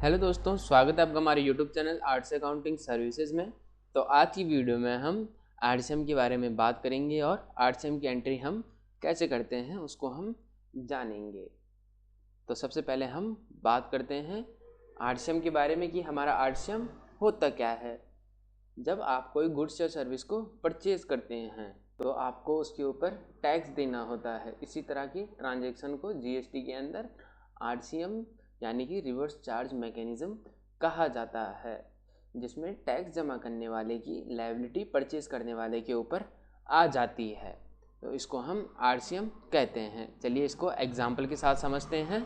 Hello दोस्तों, स्वागत है आपका हमारे YouTube channel arts accounting services में। तो आज की वीडियो में हम आरसीएम के बारे में बात करेंगे और आरसीएम की एंट्री हम कैसे करते हैं उसको हम जानेंगे। तो सबसे पहले हम बात करते हैं आरसीएम के बारे में कि हमारा आरसीएम होता क्या है। जब आप कोई गुड्स या सर्विस को परचेज करते हैं तो आपको उसके ऊपर टैक्स देना होता है। इसी तरह की ट्रांजैक्शन को जीएसटी के अंदर आरसीएम यानी कि रिवर्स चार्ज मैकेनिज्म कहा जाता है, जिसमें टैक्स जमा करने वाले की लायबिलिटी परचेज करने वाले के ऊपर आ जाती है। तो इसको हम आरसीएम कहते हैं। चलिए इसको एग्जाम्पल के साथ समझते हैं।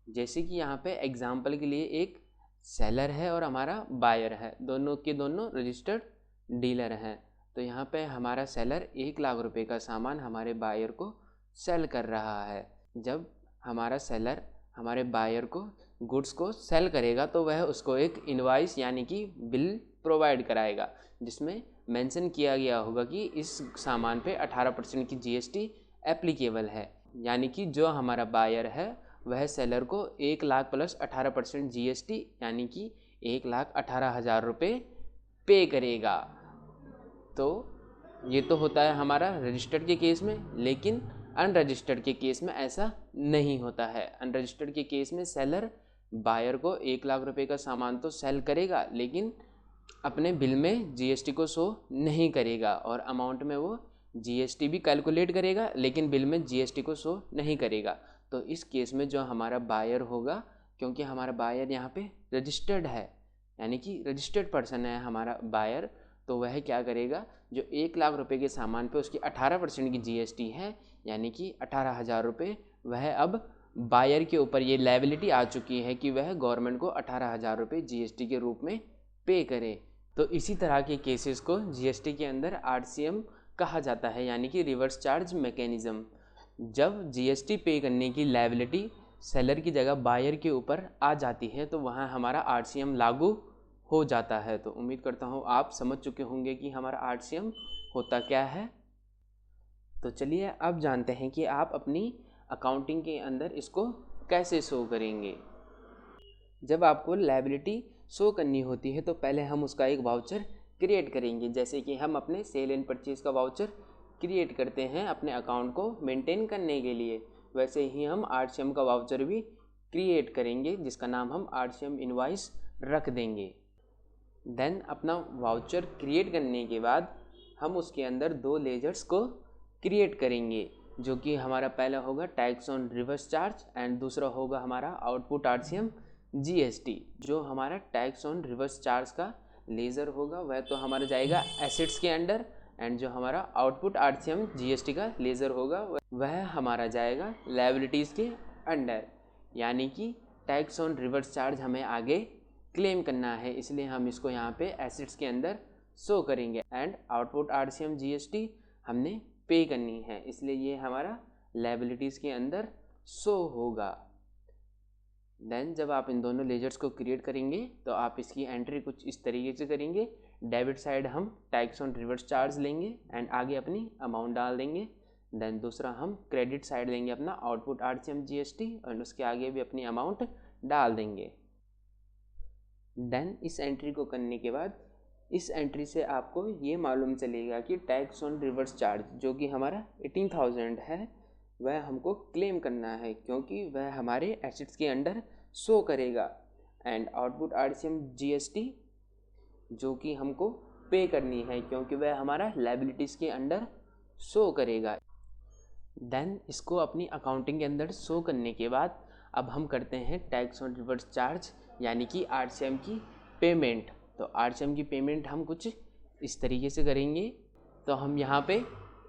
जैसे कि यहाँ पे एग्जाम्पल के लिए एक सेलर है और हमारा बायर है, दोनों के दोनों रजिस्टर्ड डीलर हैं। तो यहाँ पे हमारा सेलर 1,00,000 रुपये का सामान हमारे बायर को सेल कर रहा है। जब हमारा सेलर हमारे बायर को गुड्स को सेल करेगा तो वह उसको एक इनवॉइस यानी कि बिल प्रोवाइड कराएगा, जिसमें मेंशन किया गया होगा कि इस सामान पे 18% की जीएसटी एप्लीकेबल है। यानी कि जो हमारा बायर है वह सेलर को 1,00,000 प्लस 18% जीएसटी यानी कि 1,18,000 रुपये पे करेगा। तो ये तो होता है हमारा रजिस्टर्ड के केस में, लेकिन अनरजिस्टर्ड के केस में ऐसा नहीं होता है। अनरजिस्टर्ड के केस में सेलर बायर को 1,00,000 रुपये का सामान तो सेल करेगा, लेकिन अपने बिल में जीएसटी को शो नहीं करेगा और अमाउंट में वो जीएसटी भी कैलकुलेट करेगा, लेकिन बिल में जीएसटी को शो नहीं करेगा। तो इस केस में जो हमारा बायर होगा, क्योंकि हमारा बायर यहाँ पे रजिस्टर्ड है यानी कि रजिस्टर्ड पर्सन है हमारा बायर, तो वह क्या करेगा, जो 1,00,000 रुपये के सामान पे उसकी 18% की जीएसटी है यानी कि 18,000 रुपये, वह अब बायर के ऊपर ये लायबिलिटी आ चुकी है कि वह गवर्नमेंट को 18,000 रुपये जीएसटी के रूप में पे करे। तो इसी तरह के केसेस को जीएसटी के अंदर आरसीएम कहा जाता है यानी कि रिवर्स चार्ज मैकेनिज्म। जब जीएसटी पे करने की लायबिलिटी सेलर की जगह बायर के ऊपर आ जाती है तो वहाँ हमारा आरसीएम लागू हो जाता है। तो उम्मीद करता हूँ आप समझ चुके होंगे कि हमारा आरसीएम होता क्या है। तो चलिए अब जानते हैं कि आप अपनी अकाउंटिंग के अंदर इसको कैसे शो करेंगे। जब आपको लायबिलिटी शो करनी होती है तो पहले हम उसका एक वाउचर क्रिएट करेंगे, जैसे कि हम अपने सेल एंड परचेज का वाउचर क्रिएट करते हैं अपने अकाउंट को मेंटेन करने के लिए। वैसे ही हम आरसीएम का वाउचर भी क्रिएट करेंगे, जिसका नाम हम आरसीएम इनवॉइस रख देंगे। देन अपना वाउचर क्रिएट करने के बाद हम उसके अंदर 2 लेजर्स को क्रिएट करेंगे, जो कि हमारा पहला होगा tax on reverse charge and दूसरा होगा हमारा आउटपुट आरसीएम जीएसटी। जो हमारा टैक्स ऑन रिवर्स चार्ज का लेजर होगा वह तो हमारा जाएगा एसेट्स के अंडर, एंड जो हमारा आउटपुट आरसीएम जीएसटी का लेजर होगा वह हमारा जाएगा लायबिलिटीज़ के अंडर। यानी कि टैक्स ऑन रिवर्स चार्ज हमें आगे क्लेम करना है, इसलिए हम इसको यहाँ पे एसेट्स के अंदर शो करेंगे, एंड आउटपुट आरसीएम जीएसटी हमने पे करनी है, इसलिए ये हमारा लायबिलिटीज़ के अंदर शो होगा। देन जब आप इन दोनों लेजर्स को क्रिएट करेंगे तो आप इसकी एंट्री कुछ इस तरीके से करेंगे। डेबिट साइड हम टैक्स ऑन रिवर्स चार्ज लेंगे एंड आगे अपनी अमाउंट डाल देंगे। देन दूसरा हम क्रेडिट साइड लेंगे अपना आउटपुट आरसीएम जीएसटी और उसके आगे भी अपनी अमाउंट डाल देंगे। देन इस एंट्री को करने के बाद इस एंट्री से आपको ये मालूम चलेगा कि टैक्स ऑन रिवर्स चार्ज जो कि हमारा 18,000 है वह हमको क्लेम करना है, क्योंकि वह हमारे एसेट्स के अंडर शो करेगा, एंड आउटपुट आरसीएम जीएसटी जो कि हमको पे करनी है क्योंकि वह हमारा लायबिलिटीज़ के अंडर शो करेगा। देन इसको अपनी अकाउंटिंग के अंदर शो करने के बाद अब हम करते हैं टैक्स ऑन रिवर्स चार्ज यानी कि आरसीएम की पेमेंट। तो आरसीएम की पेमेंट हम कुछ इस तरीके से करेंगे। तो हम यहाँ पे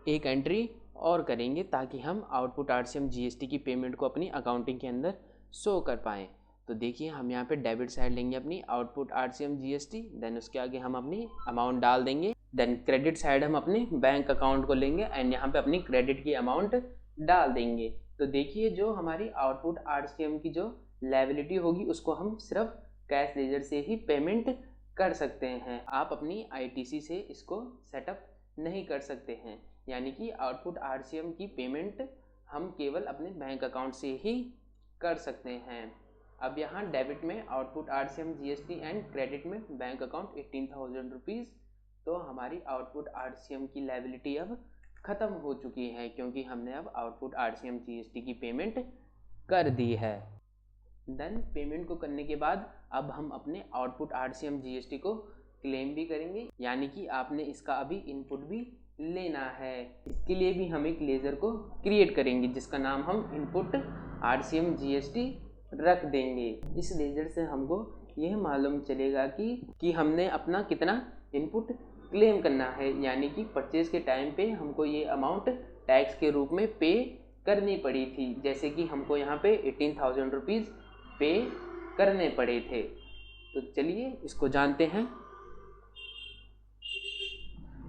एक एंट्री और करेंगे ताकि हम आउटपुट आरसीएम जीएसटी की पेमेंट को अपनी अकाउंटिंग के अंदर शो कर पाएँ। तो देखिए हम यहाँ पे डेबिट साइड लेंगे अपनी आउटपुट आरसीएम जीएसटी, देन उसके आगे हम अपनी अमाउंट डाल देंगे। देन क्रेडिट साइड हम अपने बैंक अकाउंट को लेंगे एंड यहाँ पे अपनी क्रेडिट की अमाउंट डाल देंगे। तो देखिए जो हमारी आउटपुट आरसीएम की जो लायबिलिटी होगी उसको हम सिर्फ कैश लेजर से ही पेमेंट कर सकते हैं। आप अपनी आईटीसी से इसको सेटअप नहीं कर सकते हैं, यानी कि आउटपुट आरसीएम की पेमेंट हम केवल अपने बैंक अकाउंट से ही कर सकते हैं। अब यहाँ डेबिट में output RCM GST and credit में बैंक अकाउंट 18,000 रुपीज़। तो हमारी आउटपुट RCM की लायबिलिटी अब ख़त्म हो चुकी है, क्योंकि हमने अब आउटपुट RCM GST की पेमेंट कर दी है। देन पेमेंट को करने के बाद अब हम अपने आउटपुट RCM GST को क्लेम भी करेंगे, यानी कि आपने इसका अभी इनपुट भी लेना है। इसके लिए भी हम एक लेज़र को क्रिएट करेंगे जिसका नाम हम इनपुट RCM GST रख देंगे। इस लेज़र से हमको यह मालूम चलेगा कि हमने अपना कितना इनपुट क्लेम करना है, यानी कि परचेज़ के टाइम पे हमको ये अमाउंट टैक्स के रूप में पे करनी पड़ी थी, जैसे कि हमको यहाँ पे 18,000 रुपीज़ पे करने पड़े थे। तो चलिए इसको जानते हैं।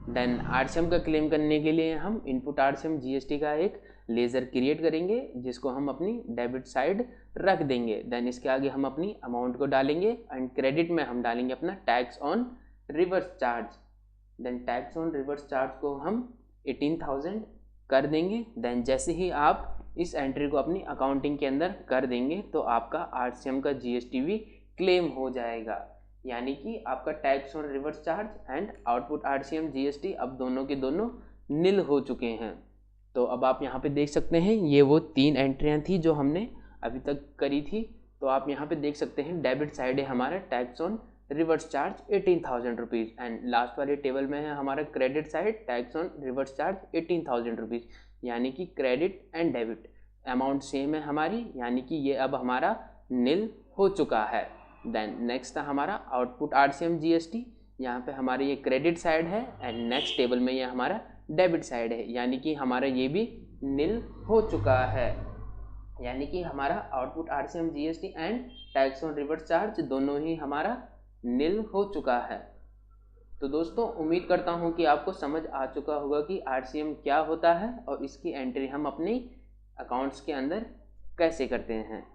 देन RCM का क्लेम करने के लिए हम इनपुट RCM GST का एक लेज़र क्रिएट करेंगे जिसको हम अपनी डेबिट साइड रख देंगे। देन इसके आगे हम अपनी अमाउंट को डालेंगे एंड क्रेडिट में हम डालेंगे अपना tax on reverse charge. Then tax on reverse charge को हम 18,000 कर देंगे। देन जैसे ही आप इस एंट्री को अपनी अकाउंटिंग के अंदर कर देंगे तो आपका RCM का GST भी क्लेम हो जाएगा, यानी कि आपका tax on reverse charge and output RCM GST अब दोनों के दोनों निल हो चुके हैं। तो अब आप यहाँ पे देख सकते हैं ये वो 3 एंट्रियाँ थी जो हमने अभी तक करी थी। तो आप यहाँ पे देख सकते हैं डेबिट साइड है हमारा tax on reverse charge 18,000 rupees and last वाले टेबल में है हमारा credit side tax on reverse charge 18,000 rupees, यानी कि credit and debit amount same है हमारी, यानी कि ये अब हमारा निल हो चुका है। देन नेक्स्ट था हमारा आउटपुट RCM GST। यहाँ पे हमारी ये क्रेडिट साइड है एंड नेक्स्ट टेबल में ये हमारा डेबिट साइड है, यानी कि हमारा ये भी निल हो चुका है, यानी कि हमारा output RCM GST and tax on reverse charge दोनों ही हमारा निल हो चुका है। तो दोस्तों उम्मीद करता हूँ कि आपको समझ आ चुका होगा कि RCM क्या होता है और इसकी एंट्री हम अपनी अकाउंट्स के अंदर कैसे करते हैं।